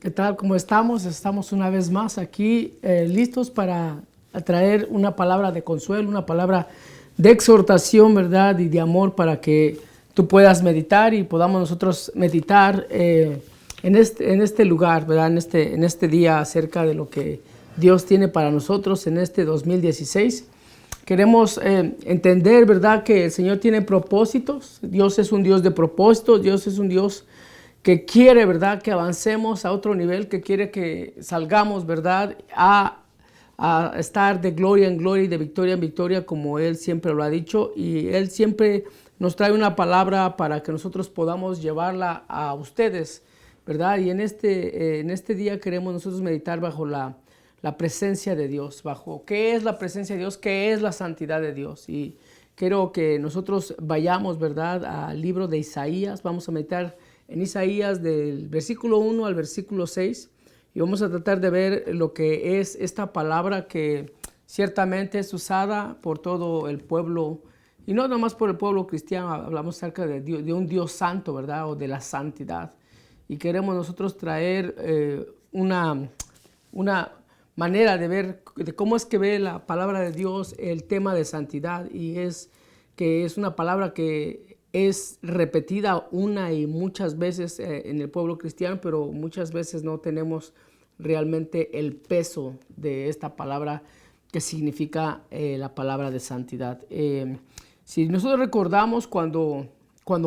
¿Qué tal? ¿Cómo estamos? Estamos una vez más aquí listos para traer una palabra de consuelo, una palabra de exhortación, ¿verdad? Y de amor para que tú puedas meditar y podamos nosotros meditar en este lugar, ¿verdad? En este día acerca de lo que Dios tiene para nosotros en este 2016. Queremos entender, ¿verdad?, que el Señor tiene propósitos. Dios es un Dios de propósitos. Dios es un Dios que quiere, ¿verdad?, que avancemos a otro nivel, que quiere que salgamos, ¿verdad?, a estar de gloria en gloria y de victoria en victoria, como Él siempre lo ha dicho. Y Él siempre nos trae una palabra para que nosotros podamos llevarla a ustedes, ¿verdad? Y en este día queremos nosotros meditar bajo la presencia de Dios, bajo qué es la presencia de Dios, qué es la santidad de Dios. Y quiero que nosotros vayamos, ¿verdad?, al libro de Isaías. Vamos a meditar en Isaías del versículo 1 al versículo 6 y vamos a tratar de ver lo que es esta palabra que ciertamente es usada por todo el pueblo, y no nomás por el pueblo cristiano. Hablamos acerca de, Dios, de un Dios santo, ¿verdad?, o de la santidad. Y queremos nosotros traer una manera de ver de cómo es que ve la palabra de Dios el tema de santidad, y es que es una palabra que es repetida una y muchas veces en el pueblo cristiano, pero muchas veces no tenemos realmente el peso de esta palabra que significa la palabra de santidad. Si nosotros recordamos cuando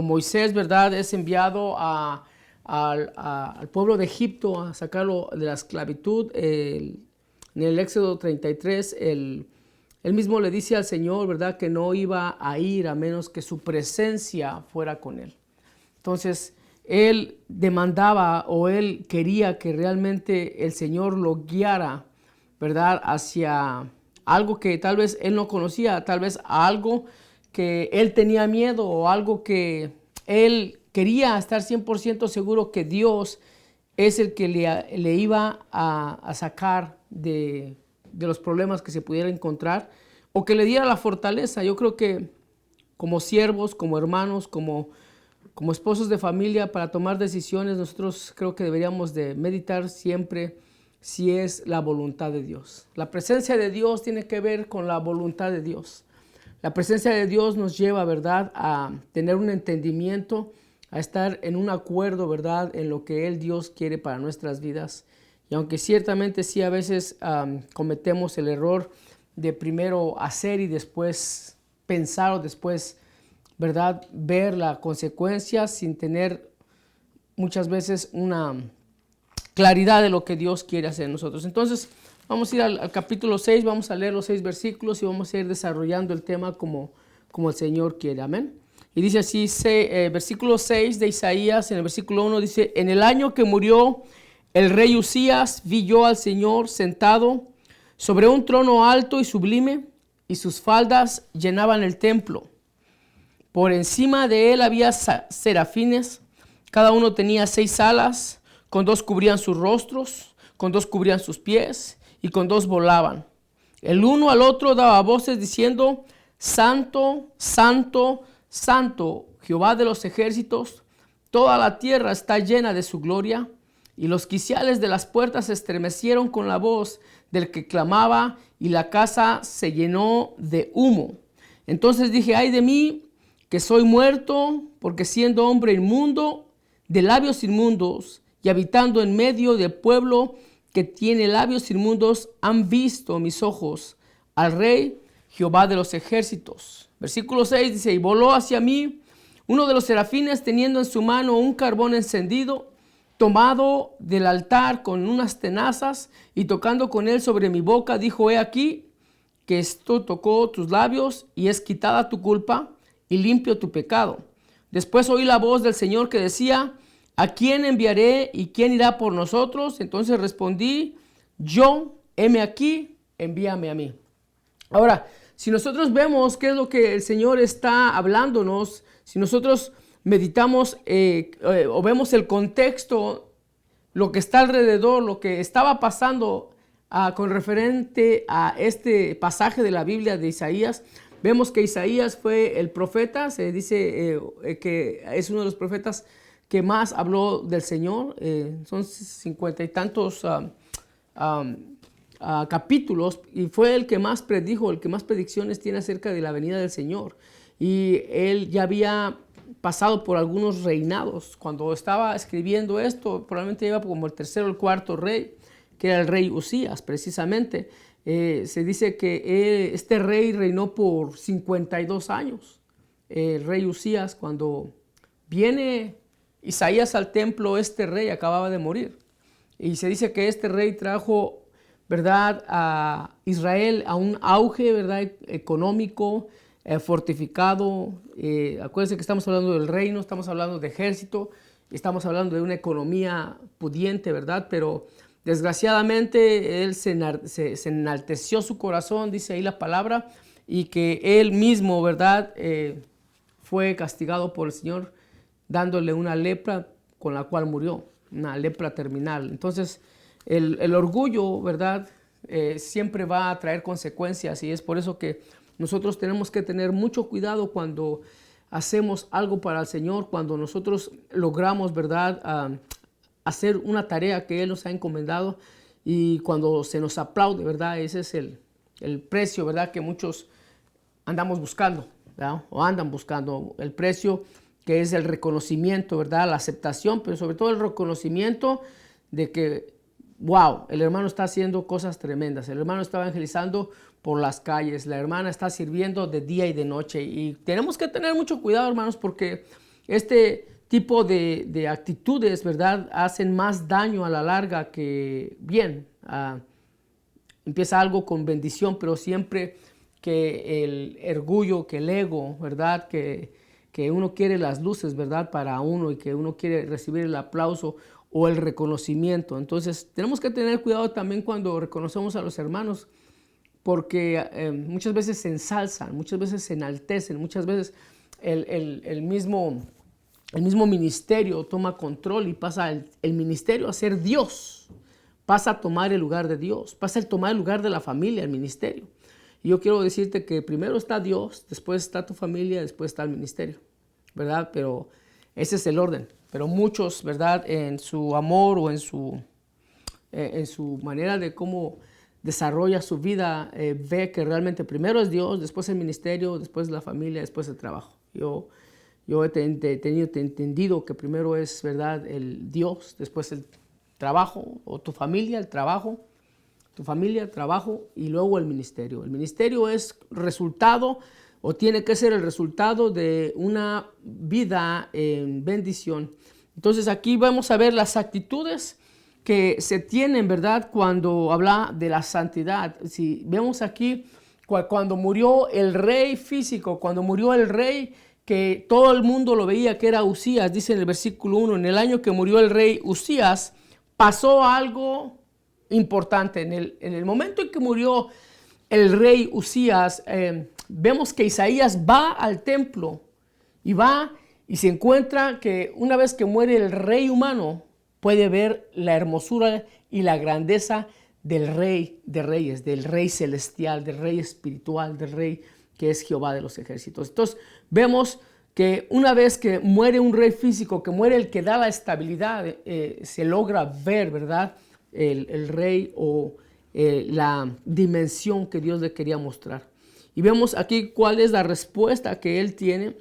Moisés, ¿verdad?, es enviado al pueblo de Egipto a sacarlo de la esclavitud, en el Éxodo 33, él mismo le dice al Señor, ¿verdad?, que no iba a ir a menos que su presencia fuera con él. Entonces, él demandaba, o él quería que realmente el Señor lo guiara, ¿verdad?, hacia algo que tal vez él no conocía, tal vez algo que él tenía miedo, o algo que él quería estar 100% seguro que Dios es el que le iba a sacar de los problemas que se pudiera encontrar, o que le diera la fortaleza. Yo creo que como siervos, como hermanos, como esposos de familia, para tomar decisiones, nosotros creo que deberíamos de meditar siempre si es la voluntad de Dios. La presencia de Dios tiene que ver con la voluntad de Dios. La presencia de Dios nos lleva, ¿verdad?, a tener un entendimiento, a estar en un acuerdo, ¿verdad?, en lo que Dios quiere para nuestras vidas. Y aunque ciertamente sí a veces cometemos el error de primero hacer y después pensar, o después, ¿verdad?, ver la consecuencia sin tener muchas veces una claridad de lo que Dios quiere hacer en nosotros. Entonces, vamos a ir al capítulo 6, vamos a leer los 6 versículos y vamos a ir desarrollando el tema como el Señor quiere. Amén. Y dice así, versículo 6 de Isaías, en el versículo 1 dice: en el año que murió el rey Usías, vi yo al Señor sentado sobre un trono alto y sublime, y sus faldas llenaban el templo. Por encima de él había serafines, cada uno tenía 6 alas, con 2 cubrían sus rostros, con 2 cubrían sus pies, y con 2 volaban. El uno al otro daba voces diciendo: Santo, Santo, Santo, Jehová de los ejércitos, toda la tierra está llena de su gloria. Y los quiciales de las puertas se estremecieron con la voz del que clamaba, y la casa se llenó de humo. Entonces dije: ay de mí, que soy muerto, porque siendo hombre inmundo, de labios inmundos, y habitando en medio de pueblo que tiene labios inmundos, han visto mis ojos al Rey, Jehová de los ejércitos. Versículo 6 dice: y voló hacia mí uno de los serafines, teniendo en su mano un carbón encendido, tomado del altar con unas tenazas, y tocando con él sobre mi boca, dijo: he aquí que esto tocó tus labios, y es quitada tu culpa, y limpio tu pecado. Después oí la voz del Señor que decía: ¿a quién enviaré, y quién irá por nosotros? Entonces respondí yo: heme aquí, envíame a mí. Ahora, si nosotros vemos qué es lo que el Señor está hablándonos, si nosotros meditamos o vemos el contexto, lo que está alrededor, lo que estaba pasando con referente a este pasaje de la Biblia de Isaías, vemos que Isaías fue el profeta. Se dice que es uno de los profetas que más habló del Señor. Son 50 y tantos capítulos, y fue el que más predijo, el que más predicciones tiene acerca de la venida del Señor. Y él ya había pasado por algunos reinados. Cuando estaba escribiendo esto, probablemente iba como el tercero o el cuarto rey, que era el rey Usías, precisamente. Se dice que este rey reinó por 52 años. El rey Usías, cuando viene Isaías al templo, este rey acababa de morir. Y se dice que este rey trajo, ¿verdad?, a Israel a un auge, ¿verdad?, económico, fortificado. Acuérdense que estamos hablando del reino, estamos hablando de ejército, estamos hablando de una economía pudiente, ¿verdad? Pero desgraciadamente él se enalteció su corazón, dice ahí la palabra, y que él mismo, ¿verdad?, fue castigado por el Señor, dándole una lepra con la cual murió, una lepra terminal. Entonces, el orgullo, ¿verdad?, siempre va a traer consecuencias, y es por eso que nosotros tenemos que tener mucho cuidado cuando hacemos algo para el Señor, cuando nosotros logramos, ¿verdad?, hacer una tarea que Él nos ha encomendado, y cuando se nos aplaude, ¿verdad? Ese es el precio, ¿verdad?, que muchos andamos buscando, ¿verdad?, o andan buscando, el precio que es el reconocimiento, ¿verdad?, la aceptación, pero sobre todo el reconocimiento de que, wow, el hermano está haciendo cosas tremendas, el hermano está evangelizando por las calles, la hermana está sirviendo de día y de noche, y tenemos que tener mucho cuidado, hermanos, porque este tipo de actitudes, ¿verdad?, hacen más daño a la larga que bien. Empieza algo con bendición, pero siempre que el orgullo, que el ego, ¿verdad?, que uno quiere las luces, ¿verdad?, para uno, y que uno quiere recibir el aplauso o el reconocimiento. Entonces tenemos que tener cuidado también cuando reconocemos a los hermanos, porque muchas veces se ensalzan, muchas veces se enaltecen, muchas veces el mismo ministerio toma control y pasa el ministerio a ser Dios, pasa a tomar el lugar de Dios, pasa a tomar el lugar de la familia, el ministerio. Y yo quiero decirte que primero está Dios, después está tu familia, después está el ministerio, ¿verdad? Pero ese es el orden. Pero muchos, ¿verdad?, en su amor o en su manera de cómo desarrolla su vida, ve que realmente primero es Dios, después el ministerio, después la familia, después el trabajo. Yo he tenido entendido que primero es, ¿verdad?, el Dios, después el trabajo, o tu familia, el trabajo, tu familia, el trabajo, y luego el ministerio. El ministerio es resultado, o tiene que ser el resultado de una vida en bendición. Entonces aquí vamos a ver las actitudes que se tienen, ¿verdad?, cuando habla de la santidad. Si vemos aquí, cuando murió el rey físico, cuando murió el rey que todo el mundo lo veía que era Usías, dice en el versículo 1, en el año que murió el rey Usías, pasó algo importante. En el momento en que murió el rey Usías, vemos que Isaías va al templo y va y se encuentra que una vez que muere el rey humano, puede ver la hermosura y la grandeza del rey de reyes, del rey celestial, del rey espiritual, del rey que es Jehová de los ejércitos. Entonces vemos que una vez que muere un rey físico, que muere el que da la estabilidad, se logra ver, ¿verdad?, el rey o la dimensión que Dios le quería mostrar. Y vemos aquí cuál es la respuesta que él tiene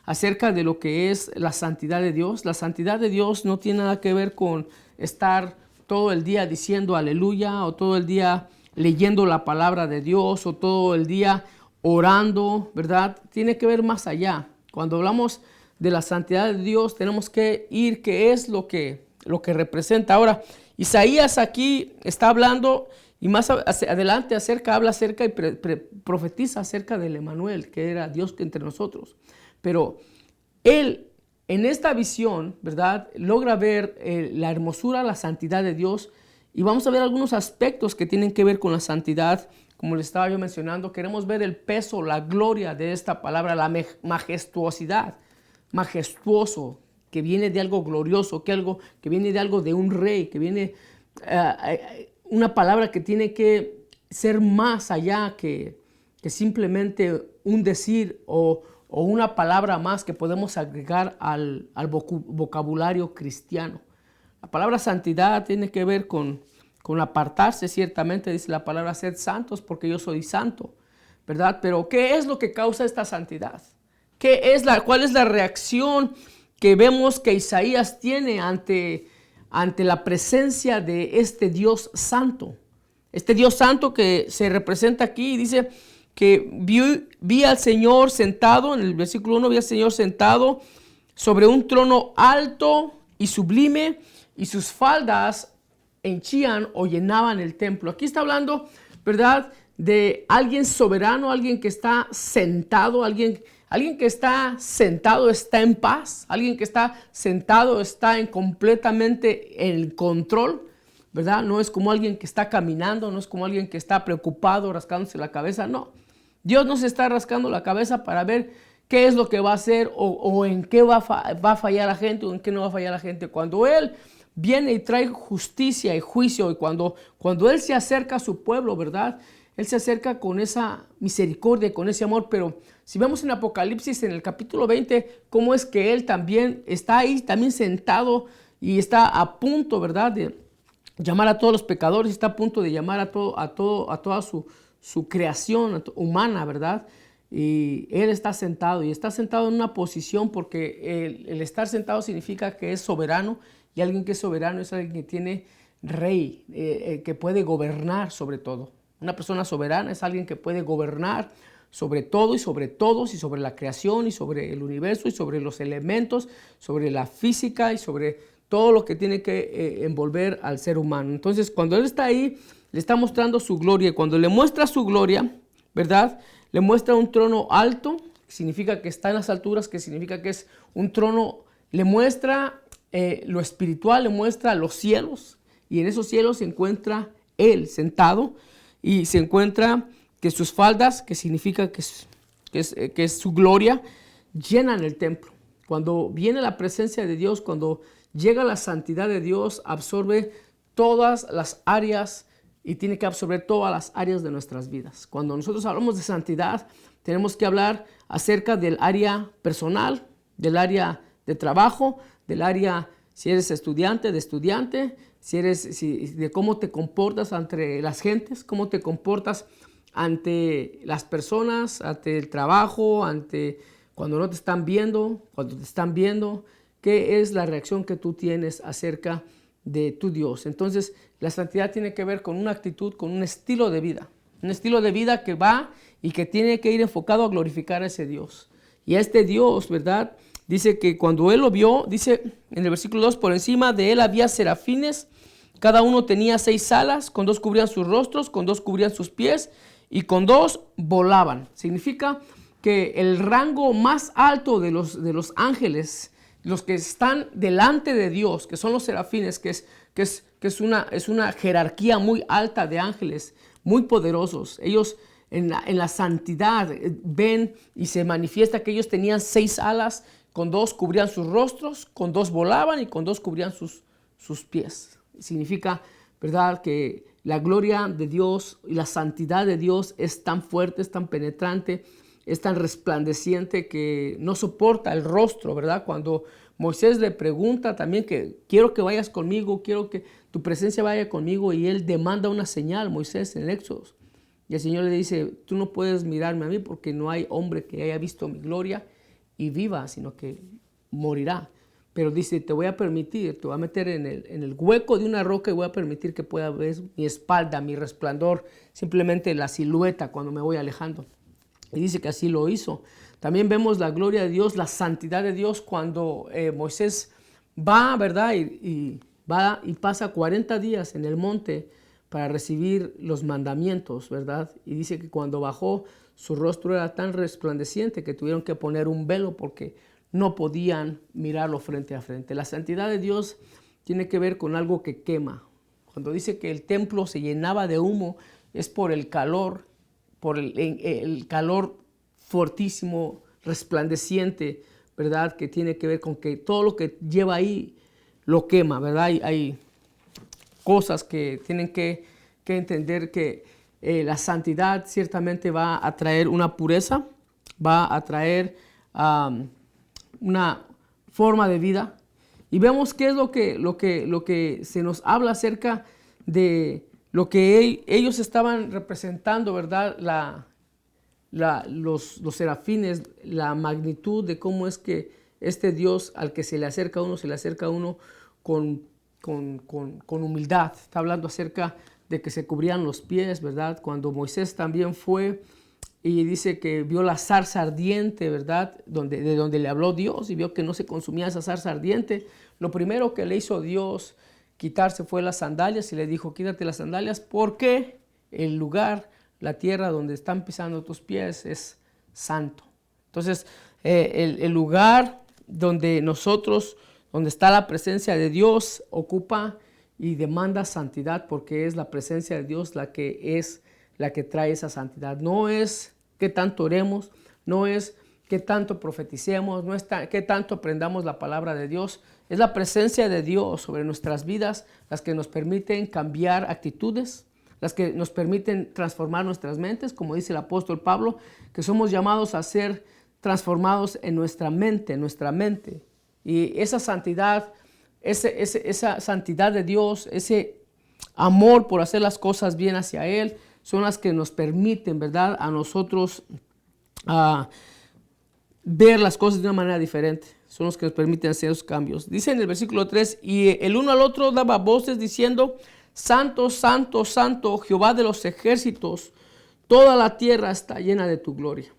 acerca de lo que es la santidad de Dios. La santidad de Dios no tiene nada que ver con estar todo el día diciendo aleluya, o todo el día leyendo la palabra de Dios, o todo el día orando, ¿verdad? Tiene que ver más allá. Cuando hablamos de la santidad de Dios, tenemos que ir qué es lo que representa. Ahora, Isaías aquí está hablando, y más adelante habla acerca y profetiza acerca del Emanuel, que era Dios entre nosotros. Pero él, en esta visión, ¿verdad?, logra ver la hermosura, la santidad de Dios, y vamos a ver algunos aspectos que tienen que ver con la santidad. Como les estaba yo mencionando, queremos ver el peso, la gloria de esta palabra, la majestuosidad, majestuoso, que viene de algo glorioso, que viene de algo de un rey, que viene una palabra que tiene que ser más allá que simplemente un decir o o una palabra más que podemos agregar al vocabulario cristiano. La palabra santidad tiene que ver con apartarse, ciertamente dice la palabra sed santos porque yo soy santo, ¿verdad? Pero ¿qué es lo que causa esta santidad? ¿Cuál es la reacción que vemos que Isaías tiene ante la presencia de este Dios santo? Este Dios santo que se representa aquí, dice que vi al Señor sentado, en el versículo 1 vi al Señor sentado sobre un trono alto y sublime, y sus faldas henchían o llenaban el templo. Aquí está hablando, ¿verdad?, de alguien soberano, alguien que está sentado, alguien que está sentado está en paz, alguien que está sentado está completamente en control, ¿verdad? No es como alguien que está caminando, no es como alguien que está preocupado, rascándose la cabeza, no. Dios no se está rascando la cabeza para ver qué es lo que va a hacer o en qué va a fallar la gente o en qué no va a fallar la gente. Cuando Él viene y trae justicia y juicio, y cuando Él se acerca a su pueblo, ¿verdad?, Él se acerca con esa misericordia, con ese amor. Pero si vemos en Apocalipsis, en el capítulo 20, cómo es que Él también está ahí, también sentado, y está a punto, ¿verdad?, de llamar a todos los pecadores, está a punto de llamar a toda su creación humana, ¿verdad? Y Él está sentado, y está sentado en una posición, porque el estar sentado significa que es soberano, y alguien que es soberano es alguien que tiene rey, que puede gobernar sobre todo. Una persona soberana es alguien que puede gobernar sobre todo y sobre todos, y sobre la creación y sobre el universo y sobre los elementos, sobre la física y sobre todo lo que tiene que envolver al ser humano. Entonces, cuando Él está ahí, le está mostrando su gloria, y cuando le muestra su gloria, ¿verdad?, le muestra un trono alto, que significa que está en las alturas, que significa que es un trono, le muestra lo espiritual, le muestra los cielos, y en esos cielos se encuentra Él sentado, y se encuentra que sus faldas, que significa que es su gloria, llenan el templo. Cuando viene la presencia de Dios, cuando llega la santidad de Dios, absorbe todas las áreas y tiene que absorber todas las áreas de nuestras vidas. Cuando nosotros hablamos de santidad, tenemos que hablar acerca del área personal, del área de trabajo, del área, si eres estudiante, de cómo te comportas ante las gentes, cómo te comportas ante las personas, ante el trabajo, ante cuando no te están viendo, cuando te están viendo, qué es la reacción que tú tienes acerca de tu Dios. Entonces, la santidad tiene que ver con una actitud, con un estilo de vida que va y que tiene que ir enfocado a glorificar a ese Dios. Y a este Dios, ¿verdad?, dice que cuando Él lo vio, dice en el versículo 2, por encima de Él había serafines, cada uno tenía 6 alas, con 2 cubrían sus rostros, con 2 cubrían sus pies, y con 2 volaban. Significa que el rango más alto de los ángeles, los que están delante de Dios, que son los serafines, que es una jerarquía muy alta de ángeles, muy poderosos. Ellos en la santidad ven y se manifiesta que ellos tenían 6 alas, con 2 cubrían sus rostros, con 2 volaban y con 2 cubrían sus pies. Significa, ¿verdad?, que la gloria de Dios y la santidad de Dios es tan fuerte, es tan penetrante, es tan resplandeciente que no soporta el rostro, ¿verdad? Cuando Moisés le pregunta también que quiero que vayas conmigo, quiero que tu presencia vaya conmigo, y él demanda una señal, Moisés, en el Éxodo. Y el Señor le dice, tú no puedes mirarme a mí porque no hay hombre que haya visto mi gloria y viva, sino que morirá. Pero dice, te voy a permitir, te voy a meter en el hueco de una roca y voy a permitir que pueda ver mi espalda, mi resplandor, simplemente la silueta cuando me voy alejando. Y dice que así lo hizo. También vemos la gloria de Dios, la santidad de Dios cuando Moisés va, ¿verdad? Y va y pasa 40 días en el monte para recibir los mandamientos, ¿verdad? Y dice que cuando bajó, su rostro era tan resplandeciente que tuvieron que poner un velo porque no podían mirarlo frente a frente. La santidad de Dios tiene que ver con algo que quema. Cuando dice que el templo se llenaba de humo, es por el calor, por el calor fortísimo, resplandeciente, ¿verdad? Que tiene que ver con que todo lo que lleva ahí lo quema, ¿verdad? Hay cosas que tienen que entender que la santidad ciertamente va a traer una pureza, va a traer una forma de vida. Y vemos qué es lo que se nos habla acerca de lo que ellos estaban representando, ¿verdad? Los serafines, la magnitud de cómo es que este Dios al que se le acerca a uno con humildad. Está hablando acerca de que se cubrían los pies, ¿verdad? Cuando Moisés también fue y dice que vio la zarza ardiente, ¿verdad? De donde le habló Dios y vio que no se consumía esa zarza ardiente. Lo primero que le hizo Dios quitarse fue las sandalias y le dijo, quítate las sandalias porque el lugar, la tierra donde están pisando tus pies es santo. Entonces, el lugar donde donde está la presencia de Dios, ocupa y demanda santidad, porque es la presencia de Dios la que trae esa santidad. No es qué tanto oremos, no es qué tanto profeticemos, no es qué tanto aprendamos la palabra de Dios. Es la presencia de Dios sobre nuestras vidas las que nos permiten cambiar actitudes, las que nos permiten transformar nuestras mentes, como dice el apóstol Pablo, que somos llamados a ser transformados en nuestra mente. Y esa santidad, esa santidad de Dios, ese amor por hacer las cosas bien hacia Él, son las que nos permiten, ¿verdad?, a nosotros ver las cosas de una manera diferente. Son los que nos permiten hacer esos cambios. Dice en el versículo 3, y el uno al otro daba voces diciendo, Santo, Santo, Santo, Jehová de los ejércitos, toda la tierra está llena de tu gloria.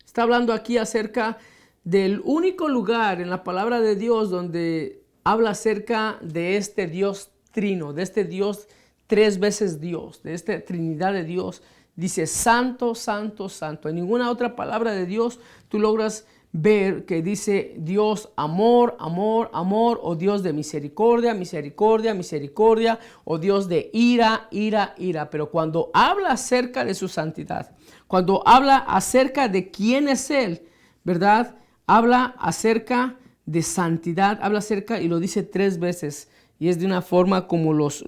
Está hablando aquí acerca del único lugar en la palabra de Dios donde habla acerca de este Dios trino, de este Dios tres veces Dios, de esta Trinidad de Dios. Dice Santo, Santo, Santo. En ninguna otra palabra de Dios tú logras ver que dice Dios amor, amor, amor, o Dios de misericordia, misericordia, misericordia, o Dios de ira, ira, ira. Pero cuando habla acerca de su santidad, cuando habla acerca de quién es Él, ¿verdad? Habla acerca de santidad, habla acerca y lo dice tres veces. Y es de una forma como los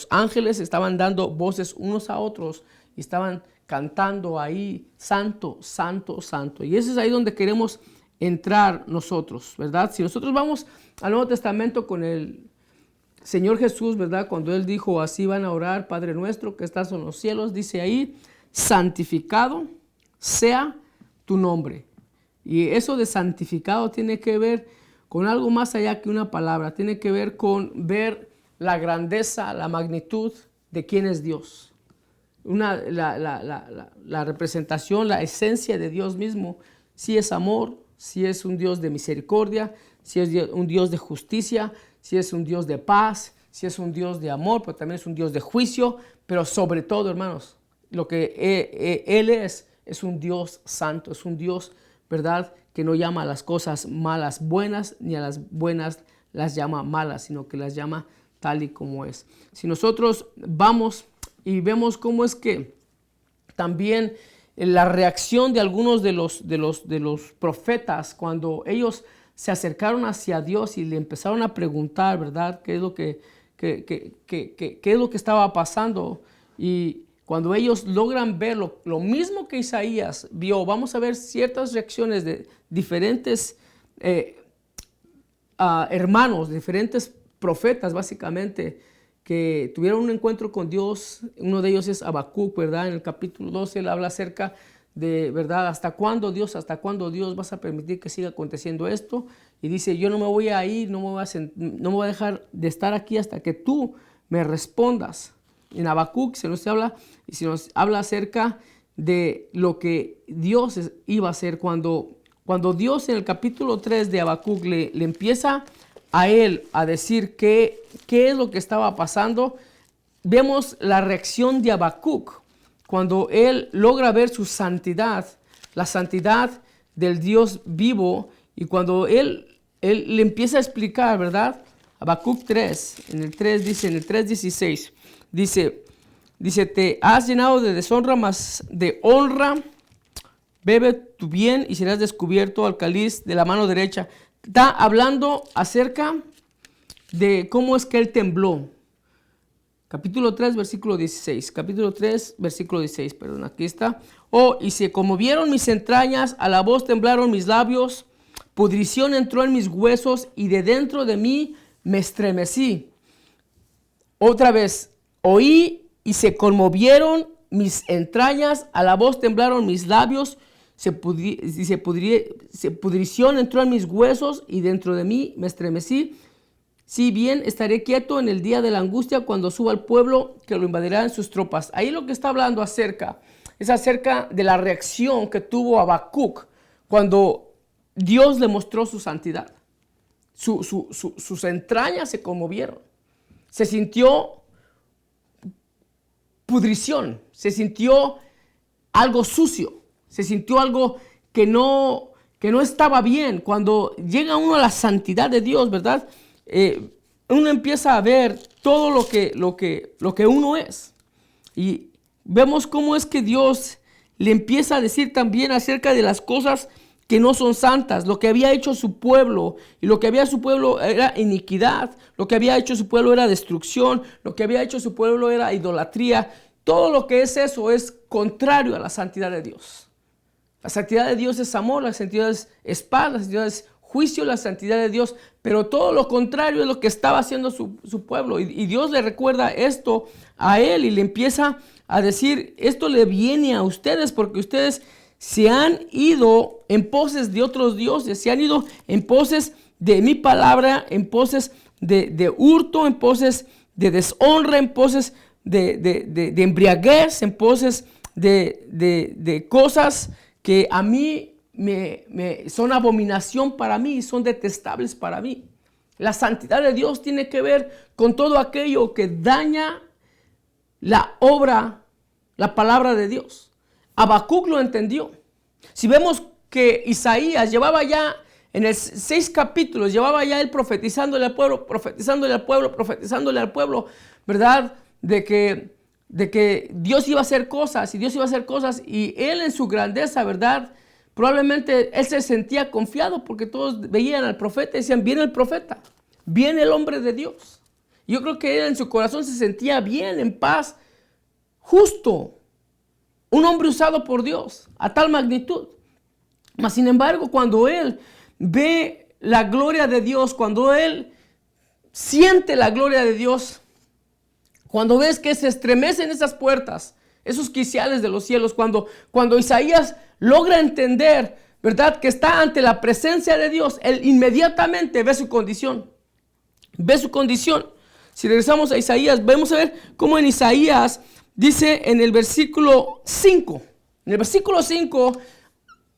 ángeles estaban dando voces unos a otros y estaban cantando ahí, santo, santo, santo. Y eso es ahí donde queremos entrar nosotros, ¿verdad? Si nosotros vamos al Nuevo Testamento con el Señor Jesús, ¿verdad? Cuando Él dijo, así van a orar, Padre nuestro que estás en los cielos, dice ahí, santificado sea tu nombre. Y eso de santificado tiene que ver con algo más allá que una palabra. Tiene que ver con ver la grandeza, la magnitud de quién es Dios. La representación, la esencia de Dios mismo. Si es amor, si es un Dios de misericordia, si es un Dios de justicia, si es un Dios de paz, si es un Dios de amor, pero también es un Dios de juicio. Pero sobre todo, hermanos, lo que Él es un Dios santo, es un Dios, ¿verdad?, que no llama a las cosas malas buenas, ni a las buenas las llama malas, sino que las llama tal y como es. Si nosotros vamos y vemos cómo es que también la reacción de algunos de los profetas, cuando ellos se acercaron hacia Dios y le empezaron a preguntar, ¿verdad?, qué es lo que estaba pasando. Y cuando ellos logran ver lo mismo que Isaías vio, vamos a ver ciertas reacciones de diferentes hermanos, diferentes profetas básicamente, que tuvieron un encuentro con Dios. Uno de ellos es Habacuc, ¿verdad? En el capítulo 12 él habla acerca de, ¿verdad?, ¿hasta cuándo Dios vas a permitir que siga aconteciendo esto? Y dice, yo no me voy a ir, no me voy a dejar de estar aquí hasta que tú me respondas. En Habacuc se nos habla acerca de lo que Dios iba a hacer cuando Dios en el capítulo 3 de Habacuc le empieza a él a decir qué es lo que estaba pasando. Vemos la reacción de Habacuc cuando él logra ver su santidad, la santidad del Dios vivo, y cuando él le empieza a explicar, ¿verdad? Habacuc 3, en el 3:16, dice, te has llenado de deshonra, mas de honra bebe tu bien y serás descubierto al cáliz de la mano derecha. Está hablando acerca de cómo es que él tembló. Capítulo 3, versículo 16. Capítulo 3, versículo 16, perdón, aquí está. Oh, y se conmovieron mis entrañas, a la voz temblaron mis labios, pudrición entró en mis huesos y de dentro de mí me estremecí. Otra vez, oí y se conmovieron mis entrañas, a la voz temblaron mis labios, pudrición entró en mis huesos y dentro de mí me estremecí. Si bien estaré quieto en el día de la angustia cuando suba al pueblo que lo invadirá en sus tropas. Ahí lo que está hablando es acerca de la reacción que tuvo Habacuc cuando Dios le mostró su santidad. Sus entrañas se conmovieron. Se sintió pudrición, se sintió algo sucio, se sintió algo que no estaba bien. Cuando llega uno a la santidad de Dios, ¿verdad? Uno empieza a ver todo lo que uno es. Y vemos cómo es que Dios le empieza a decir también acerca de las cosas que no son santas. Lo que había hecho su pueblo, y lo que había su pueblo era iniquidad, lo que había hecho su pueblo era destrucción, lo que había hecho su pueblo era idolatría. Todo lo que es eso es contrario a la santidad de Dios. La santidad de Dios es amor, la santidad es paz, la santidad es juicio, la santidad de Dios, pero todo lo contrario es lo que estaba haciendo su pueblo. Y Dios le recuerda esto a él y le empieza a decir, esto le viene a ustedes porque ustedes se han ido en poses de otros dioses, se han ido en poses de mi palabra, en poses de hurto, en poses de deshonra, en poses de embriaguez, en poses de cosas que a mí son abominación para mí, son detestables para mí. La santidad de Dios tiene que ver con todo aquello que daña la obra, la palabra de Dios. Habacuc lo entendió. Si vemos que Isaías llevaba ya en 6 capítulos, llevaba ya él profetizándole al pueblo, ¿verdad? De que Dios iba a hacer cosas y él en su grandeza, ¿verdad? Probablemente él se sentía confiado porque todos veían al profeta y decían, viene el profeta, viene el hombre de Dios. Yo creo que él en su corazón se sentía bien, en paz, justo. Un hombre usado por Dios a tal magnitud. Mas sin embargo, cuando él ve la gloria de Dios, cuando él siente la gloria de Dios, cuando ves que se estremecen esas puertas, esos quiciales de los cielos, cuando Isaías logra entender, ¿verdad?, que está ante la presencia de Dios, él inmediatamente ve su condición. Ve su condición. Si regresamos a Isaías, vamos a ver cómo en Isaías dice en el versículo 5. En el versículo 5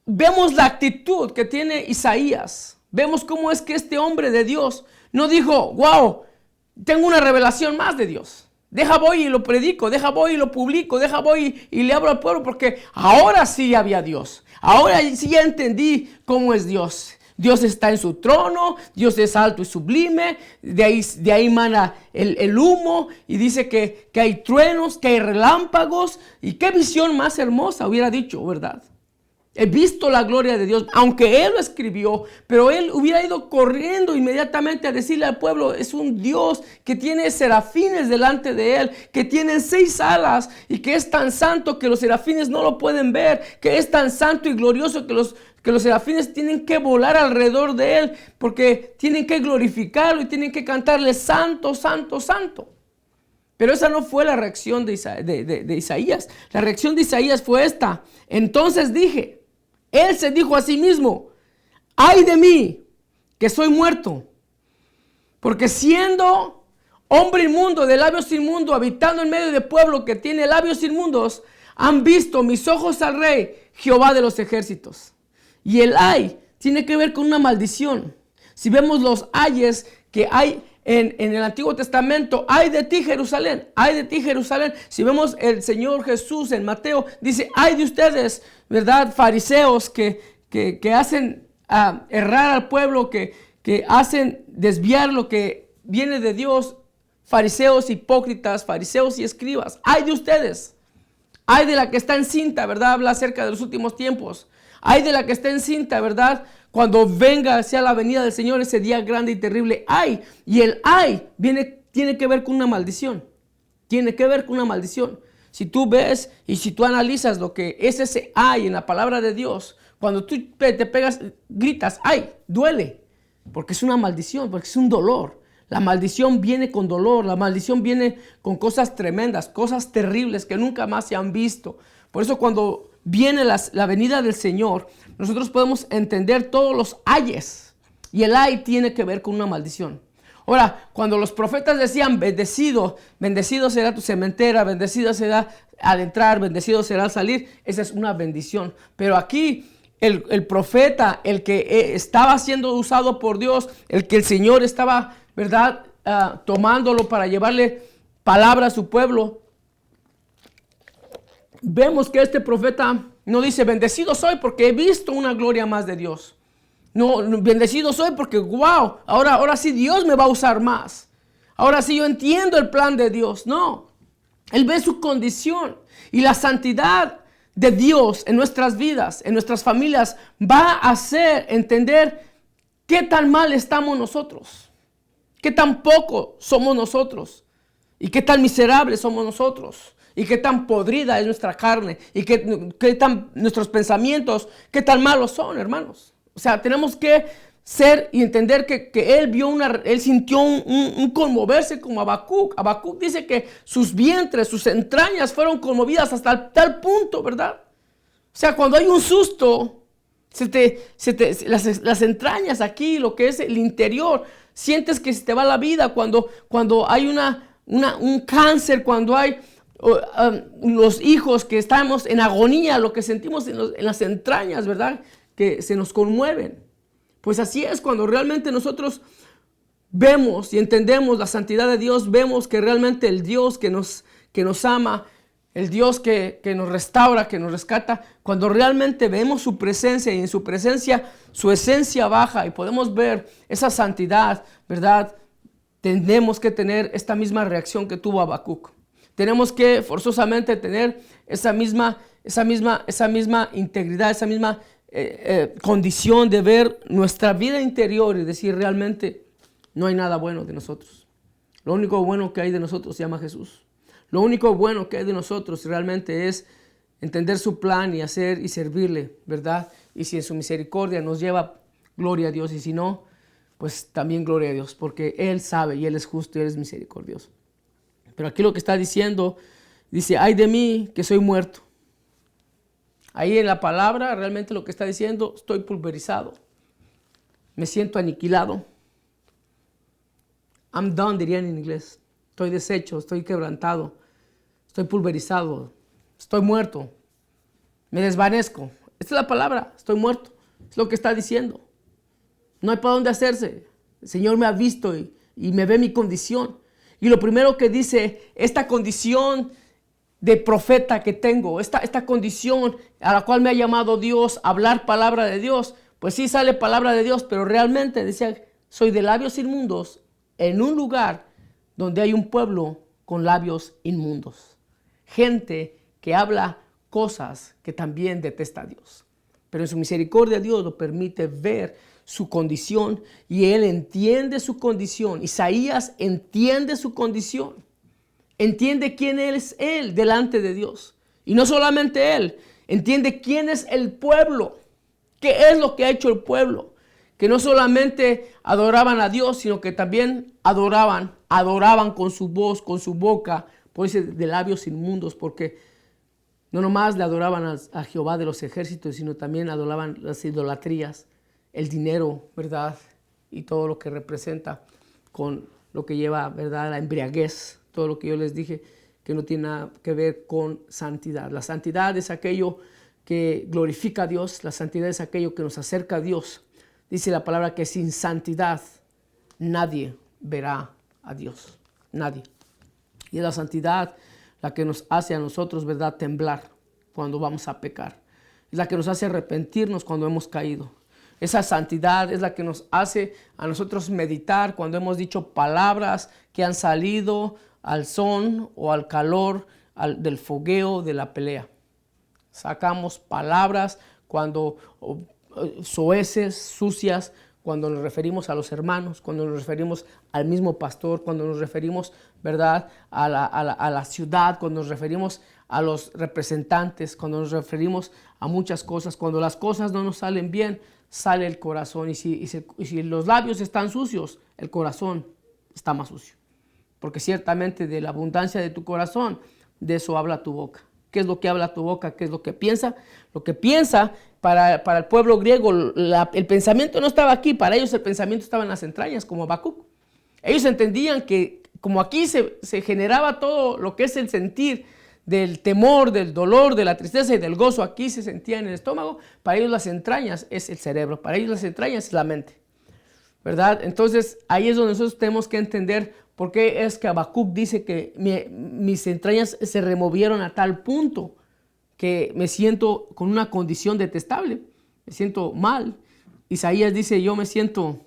vemos la actitud que tiene Isaías. Vemos cómo es que este hombre de Dios no dijo, wow, tengo una revelación más de Dios. Deja voy y lo predico, deja voy y lo publico, deja voy y le hablo al pueblo porque ahora sí había Dios. Ahora sí ya entendí cómo es Dios. Dios está en su trono, Dios es alto y sublime, de ahí emana el humo y dice que hay truenos, que hay relámpagos y qué visión más hermosa hubiera dicho, ¿verdad? He visto la gloria de Dios, aunque él lo escribió, pero él hubiera ido corriendo inmediatamente a decirle al pueblo, es un Dios que tiene serafines delante de él, que tiene 6 alas y que es tan santo que los serafines no lo pueden ver, que es tan santo y glorioso que los serafines tienen que volar alrededor de él porque tienen que glorificarlo y tienen que cantarle santo, santo, santo. Pero esa no fue la reacción de Isaías. La reacción de Isaías fue esta. Entonces dije, él se dijo a sí mismo, ay de mí, que soy muerto, porque siendo hombre inmundo, de labios inmundos, habitando en medio de pueblo que tiene labios inmundos, han visto mis ojos al Rey, Jehová de los ejércitos. Y el ay tiene que ver con una maldición. Si vemos los ayes que hay en el Antiguo Testamento, ay de ti Jerusalén, ay de ti Jerusalén. Si vemos el Señor Jesús en Mateo, dice, ay de ustedes, ¿verdad? Fariseos que hacen errar al pueblo, que hacen desviar lo que viene de Dios. Fariseos hipócritas, fariseos y escribas, ay de ustedes. Ay de la que está encinta, ¿verdad? Habla acerca de los últimos tiempos. Ay de la que está encinta, ¿verdad? Cuando venga hacia la venida del Señor ese día grande y terrible. Ay. Y el ay tiene que ver con una maldición. tiene que ver con una maldición. Si tú ves y si tú analizas lo que es ese ay en la palabra de Dios, cuando tú te pegas, gritas, ay, duele, porque es una maldición, porque es un dolor. La maldición viene con dolor, la maldición viene con cosas tremendas, cosas terribles que nunca más se han visto. Por eso cuando viene la venida del Señor, nosotros podemos entender todos los ayes. Y el ay tiene que ver con una maldición. Ahora, cuando los profetas decían, bendecido, bendecido será tu sementera, bendecido será al entrar, bendecido será al salir, esa es una bendición. Pero aquí el profeta, el que estaba siendo usado por Dios, el que el Señor estaba, ¿verdad?, tomándolo para llevarle palabra a su pueblo, vemos que este profeta no dice, bendecido soy porque he visto una gloria más de Dios. No, bendecido soy porque, wow, ahora sí Dios me va a usar más. Ahora sí yo entiendo el plan de Dios. No, Él ve su condición y la santidad de Dios en nuestras vidas, en nuestras familias, va a hacer entender qué tan mal estamos nosotros, qué tan poco somos nosotros y qué tan miserables somos nosotros. Y qué tan podrida es nuestra carne. Y qué tan nuestros pensamientos, qué tan malos son, hermanos. O sea, tenemos que ser y entender que él sintió un conmoverse como Habacuc. Habacuc dice que sus vientres, sus entrañas fueron conmovidas hasta tal punto, ¿verdad? O sea, cuando hay un susto, las entrañas aquí, lo que es el interior, sientes que se te va la vida. Cuando hay un cáncer, cuando hay los hijos que estamos en agonía, lo que sentimos en las entrañas, ¿verdad?, que se nos conmueven. Pues así es, cuando realmente nosotros vemos y entendemos la santidad de Dios, vemos que realmente el Dios que nos ama, el Dios que nos restaura, que nos rescata, cuando realmente vemos su presencia y en su presencia su esencia baja y podemos ver esa santidad, ¿verdad?, tenemos que tener esta misma reacción que tuvo Habacuc. Tenemos que forzosamente tener esa misma integridad, esa misma condición de ver nuestra vida interior y decir realmente no hay nada bueno de nosotros. Lo único bueno que hay de nosotros se llama Jesús. Lo único bueno que hay de nosotros realmente es entender su plan y hacer y servirle, ¿verdad? Y si en su misericordia nos lleva, gloria a Dios, y si no, pues también gloria a Dios, porque Él sabe y Él es justo y Él es misericordioso. Pero aquí lo que está diciendo, dice, ay de mí que soy muerto. Ahí en la palabra realmente lo que está diciendo, estoy pulverizado. Me siento aniquilado. I'm done, dirían en inglés. Estoy deshecho, estoy quebrantado, estoy pulverizado, estoy muerto. Me desvanezco. Esta es la palabra, estoy muerto. Es lo que está diciendo. No hay para dónde hacerse. El Señor me ha visto y me ve mi condición. Y lo primero que dice, esta condición de profeta que tengo, esta condición a la cual me ha llamado Dios, hablar palabra de Dios, pues sí sale palabra de Dios, pero realmente decía, soy de labios inmundos en un lugar donde hay un pueblo con labios inmundos. Gente que habla cosas que también detesta a Dios. Pero en su misericordia Dios lo permite ver su condición y Él entiende su condición. Isaías entiende su condición. Entiende quién es Él delante de Dios. Y no solamente Él, entiende quién es el pueblo. ¿Qué es lo que ha hecho el pueblo? Que no solamente adoraban a Dios, sino que también adoraban con su voz, con su boca, por eso de labios inmundos, porque no nomás le adoraban a Jehová de los ejércitos, sino también adoraban las idolatrías, el dinero, ¿verdad? Y todo lo que representa con lo que lleva, ¿verdad? La embriaguez, todo lo que yo les dije que no tiene nada que ver con santidad. La santidad es aquello que glorifica a Dios, la santidad es aquello que nos acerca a Dios. Dice la palabra que sin santidad nadie verá a Dios, nadie. Y es la santidad la que nos hace a nosotros, ¿verdad?, temblar cuando vamos a pecar. Es la que nos hace arrepentirnos cuando hemos caído. Esa santidad es la que nos hace a nosotros meditar cuando hemos dicho palabras que han salido al son o al calor del fogueo de la pelea. Sacamos palabras cuando soeces, sucias, cuando nos referimos a los hermanos, cuando nos referimos al mismo pastor, cuando nos referimos, ¿verdad?, a la ciudad, cuando nos referimos a los representantes, cuando nos referimos a muchas cosas. Cuando las cosas no nos salen bien, sale el corazón. Y si los labios están sucios, el corazón está más sucio. Porque ciertamente de la abundancia de tu corazón, de eso habla tu boca. ¿Qué es lo que habla tu boca? ¿Qué es lo que piensa? Lo que piensa para el pueblo griego, el pensamiento no estaba aquí. Para ellos el pensamiento estaba en las entrañas, como Habacuc. Ellos entendían que como aquí se generaba todo lo que es el sentir del temor, del dolor, de la tristeza y del gozo, aquí se sentía en el estómago. Para ellos las entrañas es el cerebro, para ellos las entrañas es la mente, ¿verdad? Entonces ahí es donde nosotros tenemos que entender por qué es que Habacuc dice que mis entrañas se removieron a tal punto que me siento con una condición detestable, me siento mal. Isaías dice, yo me siento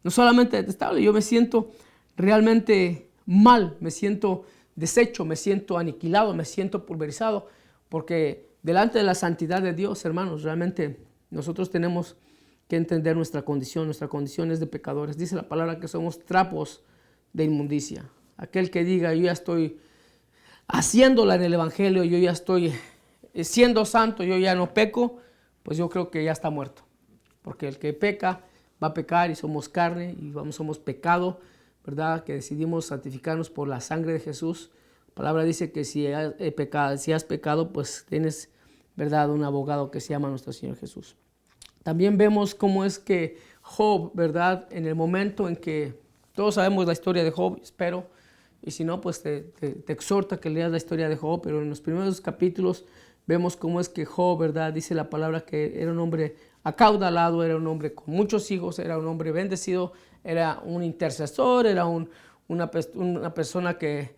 no solamente detestable, yo me siento realmente mal, me siento deshecho, me siento aniquilado, me siento pulverizado, porque delante de la santidad de Dios, hermanos, realmente nosotros tenemos que entender nuestra condición es de pecadores. Dice la palabra que somos trapos de inmundicia. Aquel que diga, yo ya estoy haciéndola en el Evangelio, yo ya estoy siendo santo, yo ya no peco, pues yo creo que ya está muerto. Porque el que peca va a pecar y somos carne y somos pecado, ¿verdad? Que decidimos santificarnos por la sangre de Jesús. La palabra dice que si has pecado, pues tienes, ¿verdad?, un abogado que se llama nuestro Señor Jesús. También vemos cómo es que Job, ¿verdad?, en el momento en que todos sabemos la historia de Job, espero, y si no, pues te exhorta que leas la historia de Job, pero en los primeros capítulos vemos cómo es que Job, ¿verdad?, dice la palabra que era un hombre acaudalado, era un hombre con muchos hijos, era un hombre bendecido, era un intercesor, era una persona que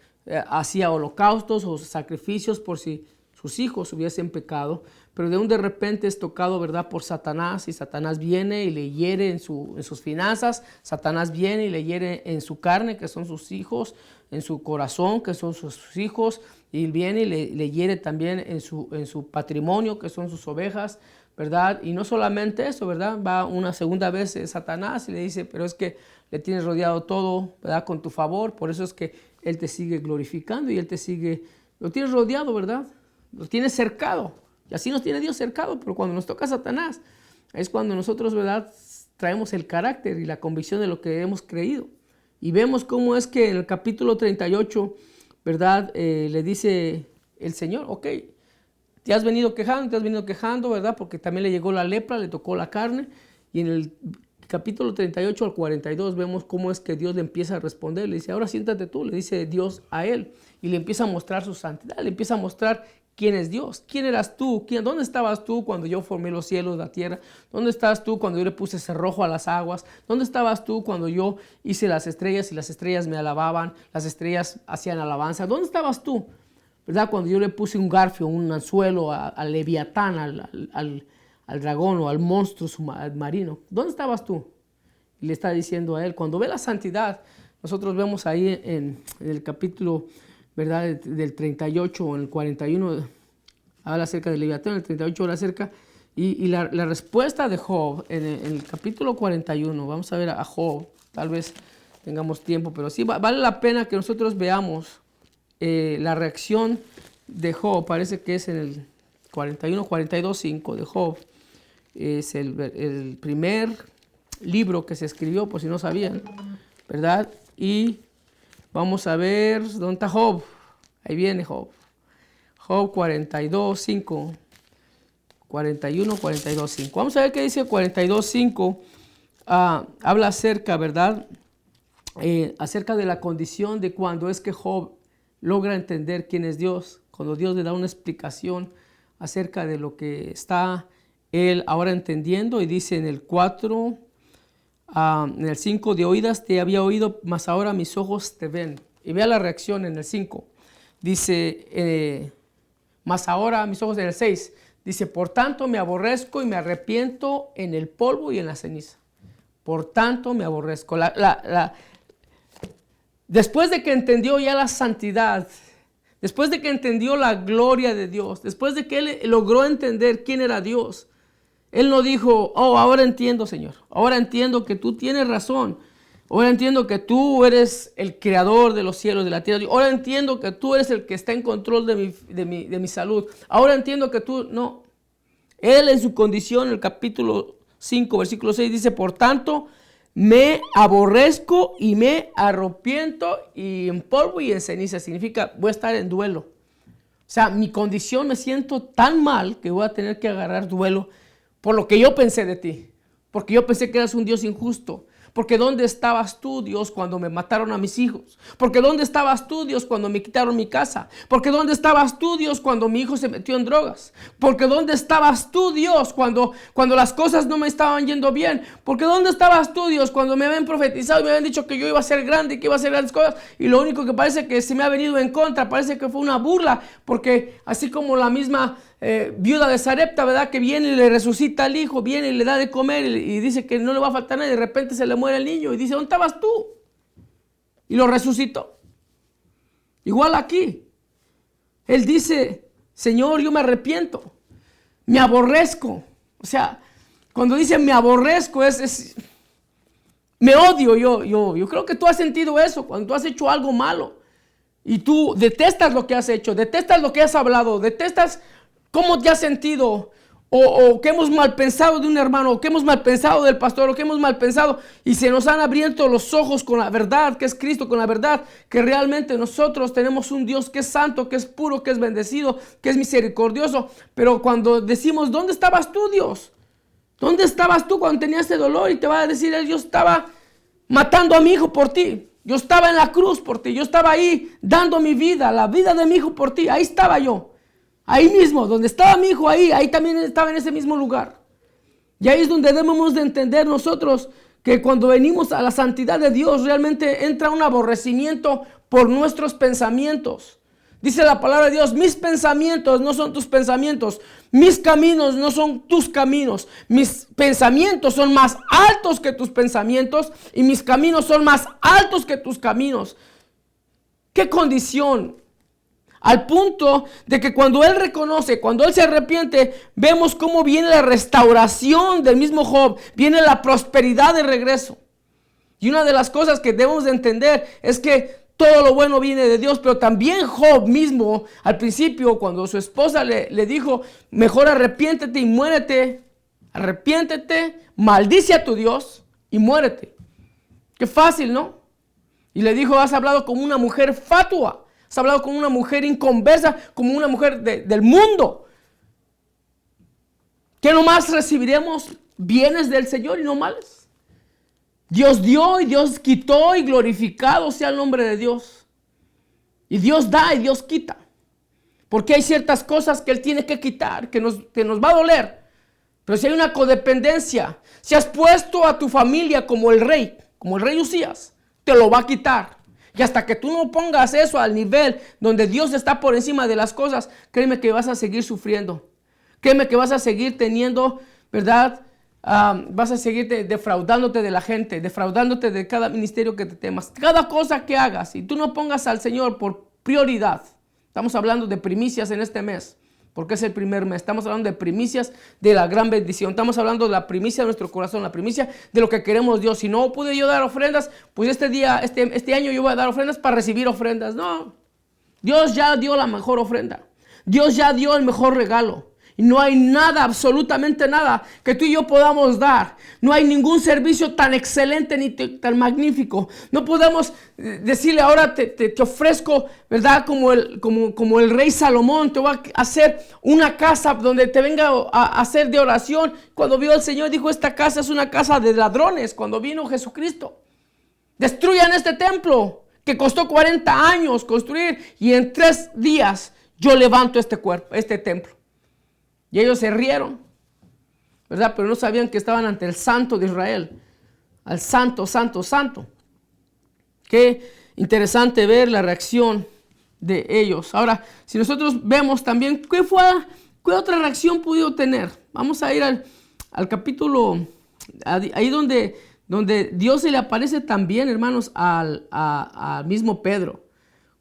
hacía holocaustos o sacrificios por si sus hijos hubiesen pecado, pero de repente es tocado, ¿verdad?, por Satanás, y Satanás viene y le hiere en sus finanzas, Satanás viene y le hiere en su carne, que son sus hijos, en su corazón, que son sus hijos, y viene y le hiere también en su patrimonio, que son sus ovejas, ¿verdad? Y no solamente eso, ¿verdad? Va una segunda vez Satanás y le dice, pero es que le tienes rodeado todo, ¿verdad?, con tu favor, por eso es que Él te sigue glorificando y Él te sigue, lo tienes rodeado, ¿verdad? Lo tienes cercado, y así nos tiene Dios cercado, pero cuando nos toca Satanás, es cuando nosotros, ¿verdad?, traemos el carácter y la convicción de lo que hemos creído. Y vemos cómo es que en el capítulo 38, ¿verdad?, le dice el Señor, ok, te has venido quejando, ¿verdad?, porque también le llegó la lepra, le tocó la carne, y en el capítulo 38 al 42 vemos cómo es que Dios le empieza a responder, le dice, ahora siéntate tú, le dice Dios a él, y le empieza a mostrar su santidad, le empieza a mostrar quién es Dios, quién eras tú, dónde estabas tú cuando yo formé los cielos, la tierra, dónde estabas tú cuando yo le puse cerrojo a las aguas, dónde estabas tú cuando yo hice las estrellas y las estrellas me alababan, las estrellas hacían alabanza, dónde estabas tú, ¿verdad?, cuando yo le puse un garfio, un anzuelo al leviatán, al dragón o al monstruo marino, ¿dónde estabas tú? Y le está diciendo a él, cuando ve la santidad, nosotros vemos ahí en el capítulo, ¿verdad?, del 38 o en el 41, habla acerca del leviatán, en el 38 habla acerca, y la respuesta de Job en el capítulo 41, vamos a ver a Job, tal vez tengamos tiempo, pero sí vale la pena que nosotros veamos la reacción de Job. Parece que es en el 41, 42, 5 de Job. Es el primer libro que se escribió, por si no sabían, ¿verdad? Y vamos a ver dónde está Job. Ahí viene Job. Job 42, 5. 41, 42, 5. Vamos a ver qué dice 42, 5. Habla acerca, ¿verdad?, acerca de la condición de cuando es que Job logra entender quién es Dios, cuando Dios le da una explicación acerca de lo que está él ahora entendiendo, y dice en el 4, en el 5, de oídas te había oído, mas ahora mis ojos te ven. Y vea la reacción en el 5. Dice, mas ahora mis ojos, en el 6, dice, por tanto me aborrezco y me arrepiento en el polvo y en la ceniza. Por tanto me aborrezco. Después de que entendió ya la santidad, después de que entendió la gloria de Dios, después de que él logró entender quién era Dios, Él no dijo, oh, ahora entiendo, Señor. Ahora entiendo que tú tienes razón. Ahora entiendo que tú eres el creador de los cielos, de la tierra. Ahora entiendo que tú eres el que está en control de mi salud. Ahora entiendo que tú, no. Él en su condición, en el capítulo 5, versículo 6, dice, por tanto, me aborrezco y me arrepiento y en polvo y en ceniza. Significa, voy a estar en duelo. O sea, mi condición, me siento tan mal que voy a tener que agarrar duelo por lo que yo pensé de ti. Porque yo pensé que eras un Dios injusto. Porque ¿dónde estabas tú, Dios, cuando me mataron a mis hijos? Porque ¿dónde estabas tú, Dios, cuando me quitaron mi casa? Porque ¿dónde estabas tú, Dios, cuando mi hijo se metió en drogas? Porque ¿dónde estabas tú, Dios, cuando las cosas no me estaban yendo bien? Porque ¿dónde estabas tú, Dios, cuando me habían profetizado y me habían dicho que yo iba a ser grande y que iba a hacer grandes cosas? Y lo único que parece que se me ha venido en contra, parece que fue una burla, porque así como la misma viuda de Sarepta, ¿verdad? Que viene y le resucita al hijo, viene y le da de comer y dice que no le va a faltar nada y de repente se le muere el niño y dice, ¿dónde estabas tú? Y lo resucitó. Igual aquí. Él dice, Señor, yo me arrepiento, me aborrezco. O sea, cuando dice me aborrezco me odio yo creo que tú has sentido eso cuando tú has hecho algo malo y tú detestas lo que has hecho, detestas lo que has hablado, detestas cómo te has sentido, o que hemos mal pensado de un hermano, o que hemos mal pensado del pastor, o que hemos mal pensado, y se nos han abierto los ojos con la verdad que es Cristo, con la verdad que realmente nosotros tenemos un Dios que es santo, que es puro, que es bendecido, que es misericordioso. Pero cuando decimos, ¿dónde estabas tú, Dios? ¿Dónde estabas tú cuando tenías ese dolor? Y te va a decir, yo estaba matando a mi hijo por ti, yo estaba en la cruz por ti, yo estaba ahí dando mi vida, la vida de mi hijo por ti, ahí estaba yo. Ahí mismo, donde estaba mi hijo, ahí también estaba en ese mismo lugar. Y ahí es donde debemos de entender nosotros que cuando venimos a la santidad de Dios, realmente entra un aborrecimiento por nuestros pensamientos. Dice la palabra de Dios, mis pensamientos no son tus pensamientos, mis caminos no son tus caminos, mis pensamientos son más altos que tus pensamientos y mis caminos son más altos que tus caminos. ¿Qué condición? Al punto de que cuando él reconoce, cuando él se arrepiente, vemos cómo viene la restauración del mismo Job, viene la prosperidad de regreso. Y una de las cosas que debemos de entender es que todo lo bueno viene de Dios, pero también Job mismo, al principio, cuando su esposa le dijo, mejor arrepiéntete y muérete, arrepiéntete, maldice a tu Dios y muérete. Qué fácil, ¿no? Y le dijo, has hablado como una mujer fatua. Has hablado como una mujer inconversa, como una mujer del mundo. Que nomás recibiremos bienes del Señor y no males. Dios dio y Dios quitó y glorificado sea el nombre de Dios. Y Dios da y Dios quita. Porque hay ciertas cosas que Él tiene que quitar, que nos va a doler. Pero si hay una codependencia, si has puesto a tu familia como el rey Usías, te lo va a quitar. Y hasta que tú no pongas eso al nivel donde Dios está por encima de las cosas, créeme que vas a seguir sufriendo. Créeme que vas a seguir teniendo, ¿verdad? Vas a seguir defraudándote de la gente, defraudándote de cada ministerio que te temas. Cada cosa que hagas y tú no pongas al Señor por prioridad. Estamos hablando de primicias en este mes, porque es el primer mes. Estamos hablando de primicias de la gran bendición. Estamos hablando de la primicia de nuestro corazón, la primicia de lo que queremos Dios. Si no pude yo dar ofrendas, pues este año yo voy a dar ofrendas para recibir ofrendas. No, Dios ya dio la mejor ofrenda. Dios ya dio el mejor regalo. Y no hay nada, absolutamente nada, que tú y yo podamos dar. No hay ningún servicio tan excelente ni tan magnífico. No podemos decirle ahora te ofrezco, ¿verdad? Como el rey Salomón, te voy a hacer una casa donde te venga a hacer de oración. Cuando vio al Señor dijo, esta casa es una casa de ladrones. Cuando vino Jesucristo, destruyan este templo que costó 40 años construir y en 3 días yo levanto este templo. Y ellos se rieron, ¿verdad? Pero no sabían que estaban ante el Santo de Israel, al Santo, Santo, Santo. Qué interesante ver la reacción de ellos. Ahora, si nosotros vemos también, ¿qué otra reacción pudo tener? Vamos a ir al capítulo, ahí donde Dios se le aparece también, hermanos, al mismo Pedro,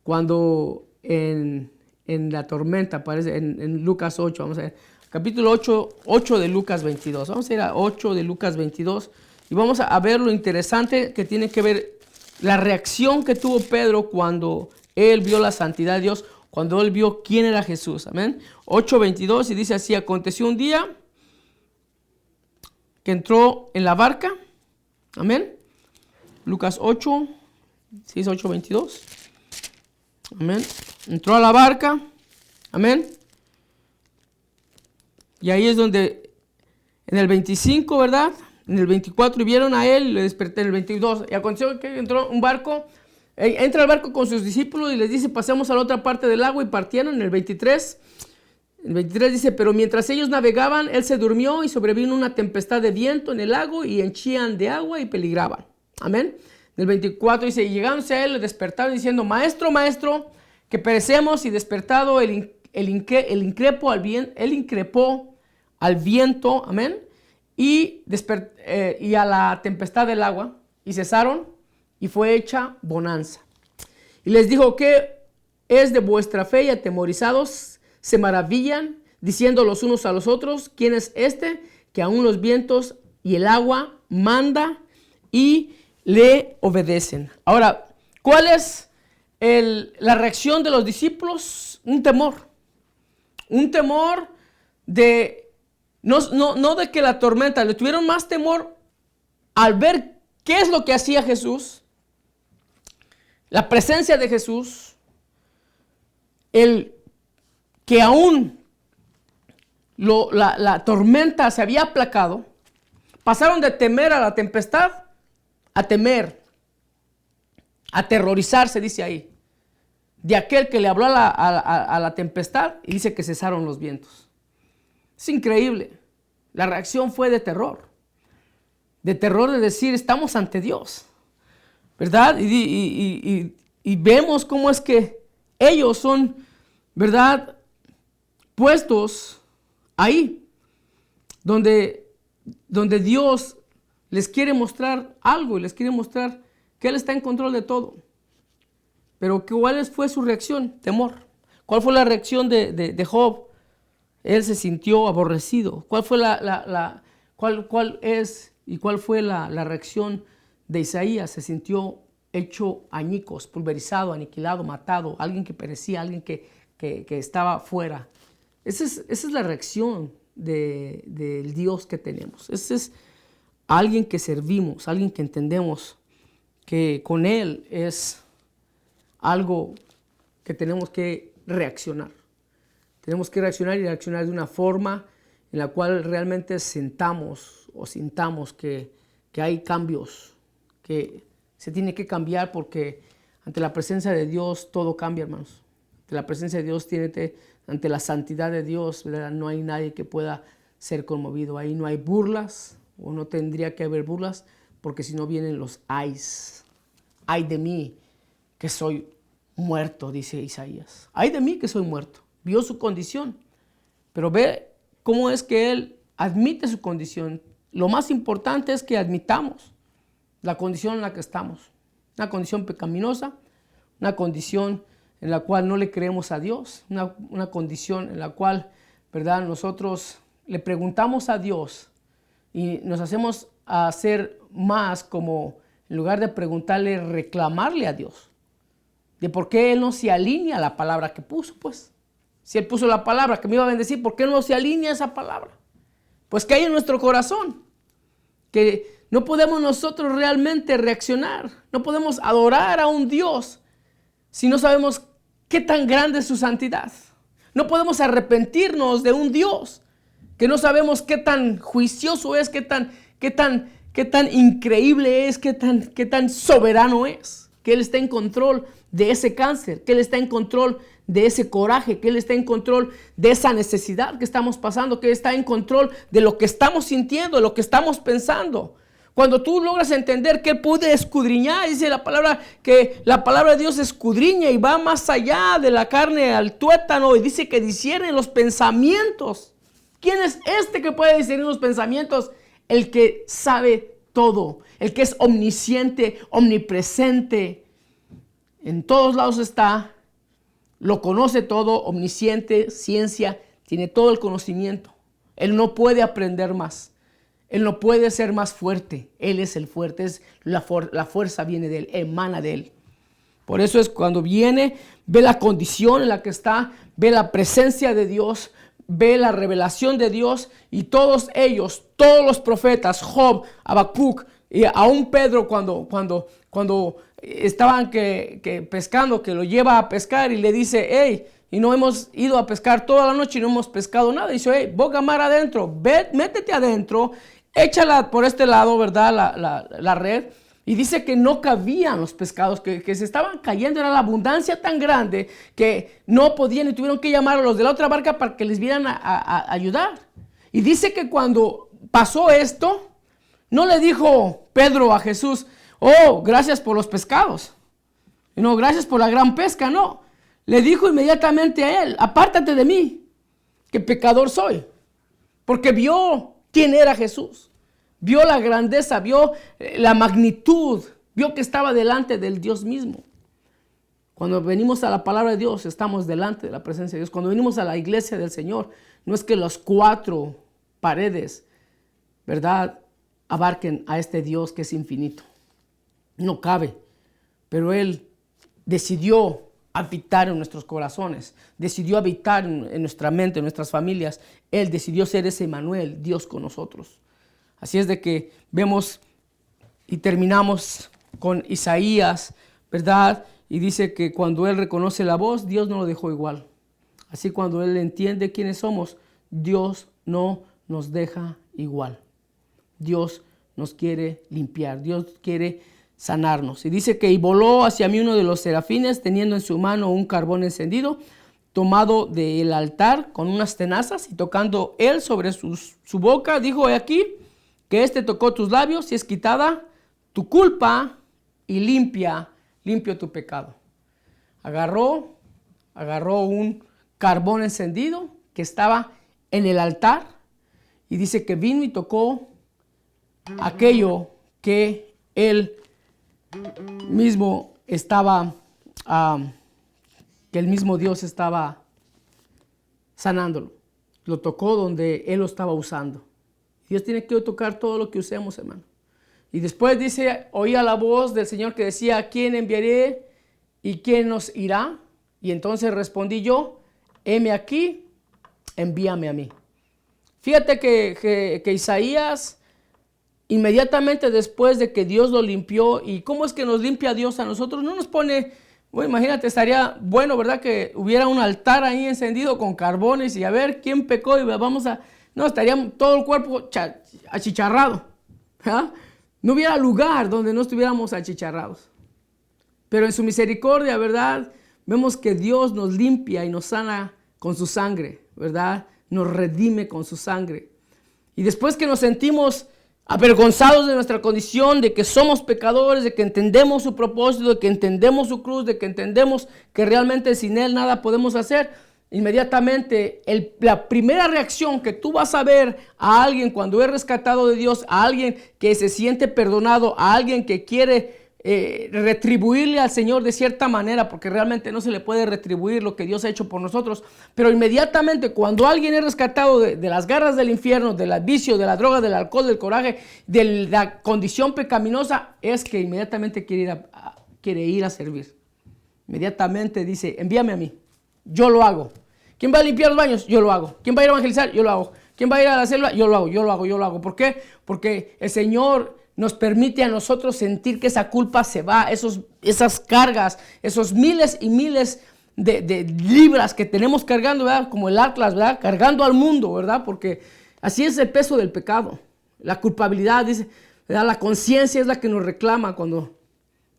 cuando en la tormenta, aparece en Lucas 8, vamos a ver. capítulo 8 de Lucas 22. Vamos a ir a 8 de Lucas 22 y vamos a ver lo interesante que tiene que ver la reacción que tuvo Pedro cuando él vio la santidad de Dios, cuando él vio quién era Jesús. Amén. 8:22 y dice así: aconteció un día que entró en la barca. Amén. Lucas 8, 6, 8:22. Amén. Entró a la barca. Amén. Y ahí es donde, en el 25, ¿verdad? En el 24, y vieron a él, le desperté en el 22. Y aconteció que entró un barco, entra al barco con sus discípulos y les dice: pasemos a la otra parte del agua, y partieron. En el 23 dice: pero mientras ellos navegaban, él se durmió y sobrevino una tempestad de viento en el lago y henchían de agua y peligraban. Amén. En el 24 dice: y llegándose a él, le despertaron diciendo: maestro, maestro, que perecemos. Y despertado él increpó al viento, amén, y a la tempestad del agua, y cesaron, y fue hecha bonanza. Y les dijo: ¿qué es de vuestra fe? Y atemorizados se maravillan, diciendo los unos a los otros: ¿quién es este que aún los vientos y el agua manda y le obedecen? Ahora, ¿cuál es la reacción de los discípulos? Un temor de, no de que la tormenta, le tuvieron más temor al ver qué es lo que hacía Jesús, la presencia de Jesús, el que aún la tormenta se había aplacado. Pasaron de temer a la tempestad a temer, a aterrorizarse, dice ahí, de aquel que le habló a la tempestad, y dice que cesaron los vientos. Es increíble. La reacción fue de terror de decir: estamos ante Dios, ¿verdad? Y vemos cómo es que ellos son, ¿verdad?, puestos ahí, donde Dios les quiere mostrar algo y les quiere mostrar que Él está en control de todo. Pero ¿cuál fue su reacción? Temor. ¿Cuál fue la reacción de Job? Él se sintió aborrecido. ¿Cuál fue cuál fue la reacción de Isaías? Se sintió hecho añicos, pulverizado, aniquilado, matado, alguien que perecía, alguien que estaba fuera. Esa es la reacción del Dios que tenemos. Ese es alguien que servimos, alguien que entendemos que con Él es algo que tenemos que reaccionar. Tenemos que reaccionar, y reaccionar de una forma en la cual realmente sintamos que hay cambios, que se tiene que cambiar, porque ante la presencia de Dios todo cambia, hermanos. Ante la presencia de Dios, ante la santidad de Dios, ¿verdad?, no hay nadie que pueda ser conmovido. Ahí no hay burlas, o no tendría que haber burlas, porque si no vienen los ayes. Ay de mí que soy muerto, dice Isaías. Ay de mí que soy muerto. Vio su condición, pero ve cómo es que Él admite su condición. Lo más importante es que admitamos la condición en la que estamos. Una condición pecaminosa, una condición en la cual no le creemos a Dios, una condición en la cual, ¿verdad?, nosotros le preguntamos a Dios y nos hacemos a hacer más como, en lugar de preguntarle, reclamarle a Dios de por qué Él no se alinea a la palabra que puso. Pues si Él puso la palabra que me iba a bendecir, ¿por qué no se alinea a esa palabra? Pues que hay en nuestro corazón, que no podemos nosotros realmente reaccionar, no podemos adorar a un Dios si no sabemos qué tan grande es su santidad. No podemos arrepentirnos de un Dios que no sabemos qué tan juicioso es, qué tan increíble es, qué tan soberano es, que Él está en control de ese cáncer, que Él está en control de ese coraje, que Él está en control de esa necesidad que estamos pasando, que Él está en control de lo que estamos sintiendo, de lo que estamos pensando. Cuando tú logras entender que Él puede escudriñar, dice la palabra que la palabra de Dios escudriña y va más allá de la carne al tuétano, y dice que discierne los pensamientos. ¿Quién es este que puede discernir los pensamientos? El que sabe todo, el que es omnisciente, omnipresente. En todos lados está, lo conoce todo, omnisciente, ciencia, tiene todo el conocimiento. Él no puede aprender más. Él no puede ser más fuerte. Él es el fuerte. La fuerza viene de Él, emana de Él. Por eso es cuando viene, ve la condición en la que está, ve la presencia de Dios, ve la revelación de Dios, y todos ellos, todos los profetas, Job, Habacuc y aún Pedro, cuando estaban pescando, que lo lleva a pescar y le dice, hey, y no hemos ido a pescar toda la noche y no hemos pescado nada. Dice, hey, boga mar adentro, métete adentro, échala por este lado, ¿verdad? La red. Y dice que no cabían los pescados, que se estaban cayendo. Era la abundancia tan grande que no podían y tuvieron que llamar a los de la otra barca para que les vinieran a ayudar. Y dice que cuando pasó esto, no le dijo Pedro a Jesús, oh, gracias por los pescados. No, gracias por la gran pesca, no. Le dijo inmediatamente a él, apártate de mí, que pecador soy. Porque vio quién era Jesús. Vio la grandeza, vio la magnitud, vio que estaba delante del Dios mismo. Cuando venimos a la palabra de Dios, estamos delante de la presencia de Dios. Cuando venimos a la iglesia del Señor, no es que las cuatro paredes, ¿verdad?, abarquen a este Dios que es infinito. No cabe, pero Él decidió habitar en nuestros corazones, decidió habitar en nuestra mente, en nuestras familias. Él decidió ser ese Emmanuel, Dios con nosotros. Así es de que vemos y terminamos con Isaías, ¿verdad? Y dice que cuando Él reconoce la voz, Dios no lo dejó igual. Así cuando Él entiende quiénes somos, Dios no nos deja igual. Dios nos quiere limpiar, Dios quiere sanarnos. Y dice que y voló hacia mí uno de los serafines, teniendo en su mano un carbón encendido, tomado del altar con unas tenazas, y tocando él sobre su boca, dijo, he aquí, que este tocó tus labios y es quitada tu culpa y limpio tu pecado. Agarró un carbón encendido que estaba en el altar y dice que vino y tocó aquello que él mismo estaba, que el mismo Dios estaba sanándolo. Lo tocó donde él lo estaba usando. Dios tiene que tocar todo lo que usemos, hermano. Y después dice, oía la voz del Señor que decía, ¿a quién enviaré y quién nos irá? Y entonces respondí yo, heme aquí, envíame a mí. Fíjate que Isaías, inmediatamente después de que Dios lo limpió, ¿y cómo es que nos limpia Dios a nosotros? No nos pone, bueno, imagínate, estaría bueno, ¿verdad?, que hubiera un altar ahí encendido con carbones y a ver quién pecó y vamos a... No, estaría todo el cuerpo achicharrado. ¿Ah? No hubiera lugar donde no estuviéramos achicharrados. Pero en su misericordia, ¿verdad?, vemos que Dios nos limpia y nos sana con su sangre, ¿verdad? Nos redime con su sangre. Y después que nos sentimos avergonzados de nuestra condición, de que somos pecadores, de que entendemos su propósito, de que entendemos su cruz, de que entendemos que realmente sin Él nada podemos hacer, inmediatamente la primera reacción que tú vas a ver a alguien cuando es rescatado de Dios, a alguien que se siente perdonado, a alguien que quiere retribuirle al Señor de cierta manera, porque realmente no se le puede retribuir lo que Dios ha hecho por nosotros, pero inmediatamente cuando alguien es rescatado de las garras del infierno, del vicio, de la droga, del alcohol, del coraje, de la condición pecaminosa, es que inmediatamente quiere ir a servir. Inmediatamente dice, envíame a mí, yo lo hago. ¿Quién va a limpiar los baños? Yo lo hago. ¿Quién va a ir a evangelizar? Yo lo hago. ¿Quién va a ir a la célula? Yo lo hago. ¿Por qué? Porque el Señor nos permite a nosotros sentir que esa culpa se va, esas cargas, esos miles y miles de libras que tenemos cargando, ¿verdad? Como el Atlas, ¿verdad? Cargando al mundo, ¿verdad? Porque así es el peso del pecado. La culpabilidad, dice, ¿verdad? La conciencia es la que nos reclama cuando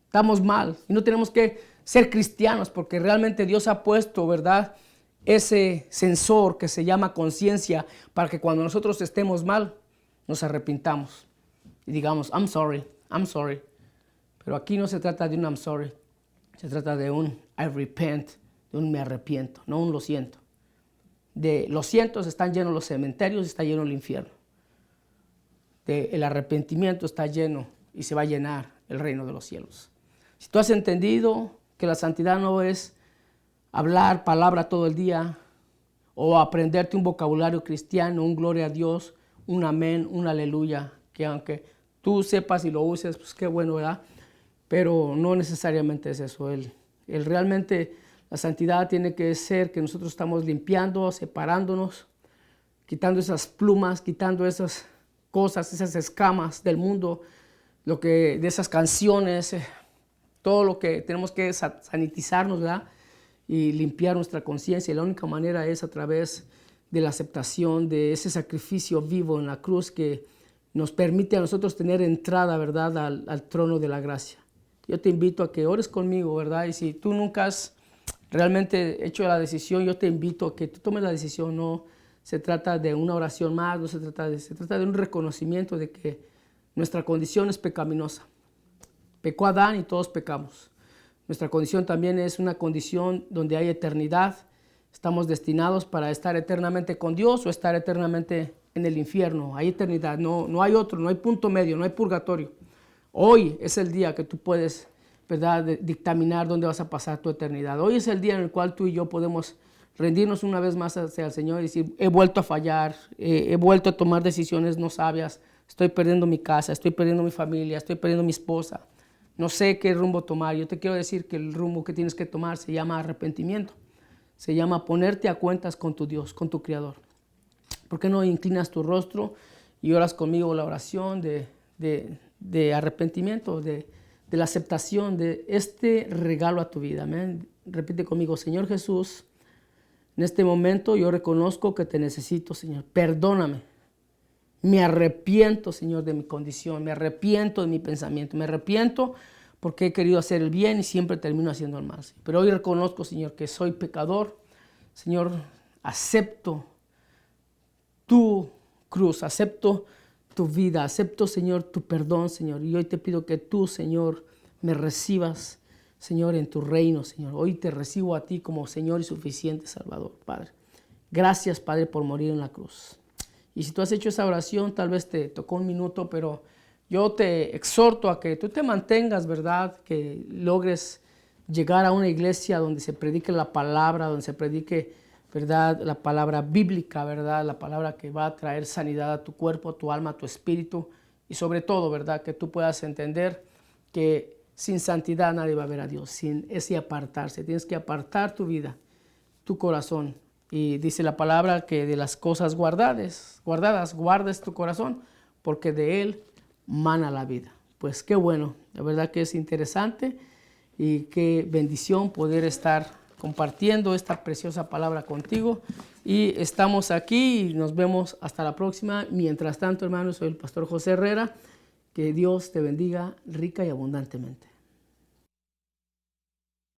estamos mal. Y no tenemos que ser cristianos porque realmente Dios ha puesto, ¿verdad?, ese sensor que se llama conciencia para que cuando nosotros estemos mal nos arrepintamos y digamos, I'm sorry. Pero aquí no se trata de un I'm sorry, se trata de un I repent, de un me arrepiento, no un lo siento. De los cientos están llenos los cementerios, está lleno el infierno. El arrepentimiento está lleno y se va a llenar el reino de los cielos. Si tú has entendido que la santidad no es hablar palabra todo el día, o aprenderte un vocabulario cristiano, un gloria a Dios, un amén, un aleluya, que aunque tú sepas y lo uses, pues qué bueno, ¿verdad? Pero no necesariamente es eso. Realmente la santidad tiene que ser que nosotros estamos limpiando, separándonos, quitando esas plumas, quitando esas cosas, esas escamas del mundo, de esas canciones, todo lo que tenemos que sanitizarnos, ¿verdad? Y limpiar nuestra conciencia. Y la única manera es a través de la aceptación de ese sacrificio vivo en la cruz que nos permite a nosotros tener entrada, ¿verdad?, al trono de la gracia. Yo te invito a que ores conmigo, ¿verdad? Y si tú nunca has realmente hecho la decisión, yo te invito a que tú tomes la decisión. No se trata de una oración más, no se trata de un reconocimiento de que nuestra condición es pecaminosa. Pecó Adán y todos pecamos. Nuestra condición también es una condición donde hay eternidad. Estamos destinados para estar eternamente con Dios o estar eternamente en el infierno. Hay eternidad, no hay otro, no hay punto medio, no hay purgatorio. Hoy es el día que tú puedes, ¿verdad?, dictaminar dónde vas a pasar tu eternidad. Hoy es el día en el cual tú y yo podemos rendirnos una vez más hacia el Señor y decir, he vuelto a fallar, he vuelto a tomar decisiones no sabias, estoy perdiendo mi casa, estoy perdiendo mi familia, estoy perdiendo mi esposa. No sé qué rumbo tomar. Yo te quiero decir que el rumbo que tienes que tomar se llama arrepentimiento. Se llama ponerte a cuentas con tu Dios, con tu Creador. ¿Por qué no inclinas tu rostro y oras conmigo la oración de arrepentimiento, de la aceptación de este regalo a tu vida? Amén. Repite conmigo, Señor Jesús, en este momento yo reconozco que te necesito, Señor. Perdóname. Me arrepiento, Señor, de mi condición. Me arrepiento de mi pensamiento. Me arrepiento porque he querido hacer el bien y siempre termino haciendo el mal. Pero hoy reconozco, Señor, que soy pecador. Señor, acepto tu cruz, acepto tu vida, acepto, Señor, tu perdón, Señor. Y hoy te pido que tú, Señor, me recibas, Señor, en tu reino, Señor. Hoy te recibo a ti como Señor y suficiente Salvador, Padre. Gracias, Padre, por morir en la cruz. Y si tú has hecho esa oración, tal vez te tocó un minuto, pero yo te exhorto a que tú te mantengas, ¿verdad? Que logres llegar a una iglesia donde se predique la palabra, donde se predique, ¿verdad?, la palabra bíblica, ¿verdad? La palabra que va a traer sanidad a tu cuerpo, a tu alma, a tu espíritu. Y sobre todo, ¿verdad?, que tú puedas entender que sin santidad nadie va a ver a Dios, sin ese apartarse. Tienes que apartar tu vida, tu corazón. Y dice la palabra que de las cosas guardadas, guardes tu corazón, porque de él mana la vida. Pues qué bueno, la verdad que es interesante y qué bendición poder estar compartiendo esta preciosa palabra contigo. Y estamos aquí y nos vemos hasta la próxima. Mientras tanto, hermanos, soy el pastor José Herrera. Que Dios te bendiga rica y abundantemente.